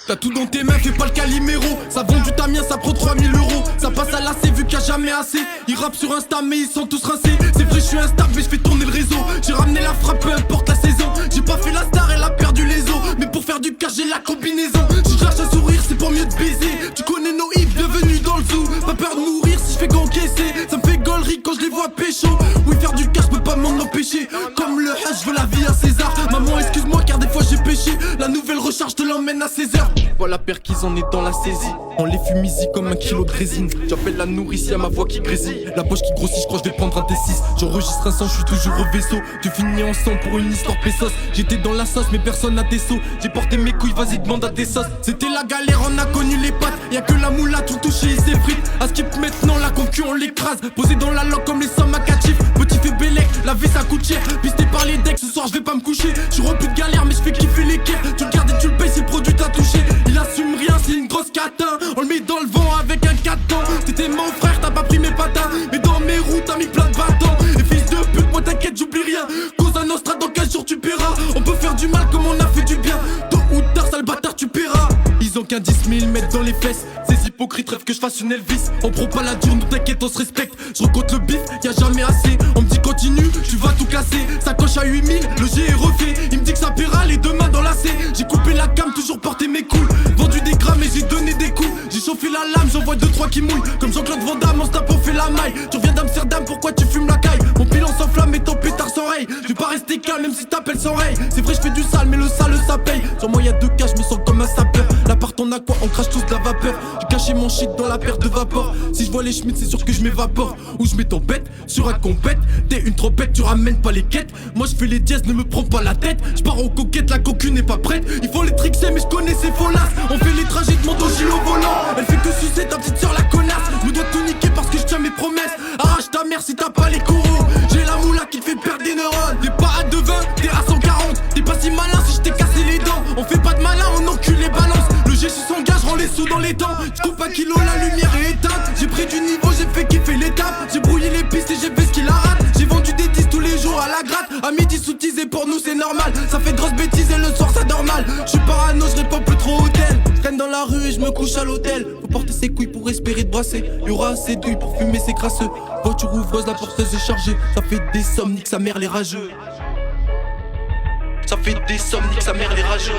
T'as tout dans tes mains, fais pas le Calimero. Ça vend du tamien, ça prend 3000 euros. Ça passe à l'AC vu qu'il y a jamais assez. Ils rappent sur Insta mais ils sont tous rincés. C'est vrai je suis instable mais je fais tourner le réseau. J'ai ramené la frappe peu importe la saison. J'ai pas fait la star, elle a perdu les os. Mais pour faire du cash j'ai la combinaison. Si je lâche un sourire c'est pour mieux te baiser. Tu connais nos hits, bienvenue dans le zoo. Pas peur de mourir si je fais qu'encaisser. Ça me fait gaulerie quand je les vois pécho. Oui faire du cash peux pas m'en empêcher. Comme le H, je veux la vie à César. Maman excuse-moi car des fois j'ai péché. La nouvelle recharge te l'emmène à 16h. Voilà perquise, on est dans la saisie. On les fume easy comme un kilo de résine. J'appelle la nourrice, y'a ma voix qui grésille. La poche qui grossit, je crois que je vais prendre un T6. J'enregistre un son, je suis toujours au vaisseau. Tu finis en sang pour une histoire pesos. J'étais dans la sauce mais personne n'a des sauts. J'ai porté mes couilles, vas-y demande à tes sauces. C'était la galère, on a connu les pattes. Y'a que la moula, tout touché, il s'effrite. À skip maintenant, la concu on l'écrase. Posé dans la loque comme les sommes à catifs. Petit fait bélec, la vie ça coûte cher. Pisté par les decks, ce soir je vais pas me coucher. Je rempli de galère mais je fais kiffer les quais. Tu le gardes et tu le payes si le produit t'a touché. Il assume rien, c'est une grosse catin. On le met dans le vent avec un caton. T'étais mon frère, t'as pas pris mes patins. Mais dans mes roues, t'as mis plein de bâtons. Et fils de pute, moi t'inquiète, j'oublie rien. Cause un Nostra, dans 15 jours tu paieras. On peut faire du mal comme on a fait du bien. Tôt ou tard, sale bâtard, tu paieras. Ils ont qu'un 10 000 mètres dans les fesses. Ces hypocrites rêvent que je fasse une Elvis. On prend pas la dure, nous t'inquiète, on se respecte. Je recompte le bif, y'a jamais assez. On me dit continue, tu vas tout casser. Ça coche à 8000, le G est refait. Il me dit que ça paiera, les deux mains dans la C. J'ai coupé la cam, toujours porté mes couilles. Vendu des grammes et j'ai donné des coups. J'ai chauffé la lame, j'en vois 2-3 qui mouillent. Comme Jean-Claude Van Damme, on se tape, on fait la maille. Tu reviens d'Amsterdam, pourquoi tu fumes la caille? Mon pilon s'enflamme et ton pétard s'enraye. Je vais pas rester calme même si t'appelles sans rail. C'est vrai, je fais du sale, mais le sale ça paye. Sur moi y'a 2 cas, je me sens comme un sapeur. L'appart on a quoi, on crache tous de la vapeur. J'ai caché mon shit dans la paire de vapeur. Si je vois les schmitts, c'est sûr que je m'évapore. Ou je mets ton bête sur un compète. T'es une trompette, tu ramènes pas les quêtes. Moi je fais les dièses, ne me prends pas la tête. Je pars aux coquettes, la cocu n'est pas prête. Il faut les trixer, mais je connais ces folasses. On fait les trajets de mon doji au volant. Elle fait que sucer ta petite soeur la connasse. Je me dois tout niquer parce que je tiens mes promesses. Arrache ta mère si t'as pas les coraux. J'ai la moula qui te fait perdre des neurones. T'es pas à 2,20, t'es à 140. T'es pas si malin si je t'ai cassé les dents. On fait pas de malin, on encule les balances. Le G sur son gage, rend les sous dans les dents. J'coupe un kilo, la lumière est éteinte. J'ai pris du niveau, j'ai fait kiffer l'étape. J'ai brouillé les pistes et j'ai fait ce qu'il a rate. J'ai vendu des 10 tous les jours à la gratte. À midi sous-tisé pour nous c'est normal. Ça fait de grosses bêtises et le soir ça dort mal. J'suis parano, j'réponds plus trop hôtel. J'traîne dans la rue et j'me couche à l'hôtel. Faut porter ses couilles pour espérer te brasser. Y'aura assez douilles pour fumer ses crasseux. Voiture ouvreuse, la porteuse est chargée. Ça fait des sommes, nique sa mère les rageux. Ça fait des sommes, nique sa mère les rageux.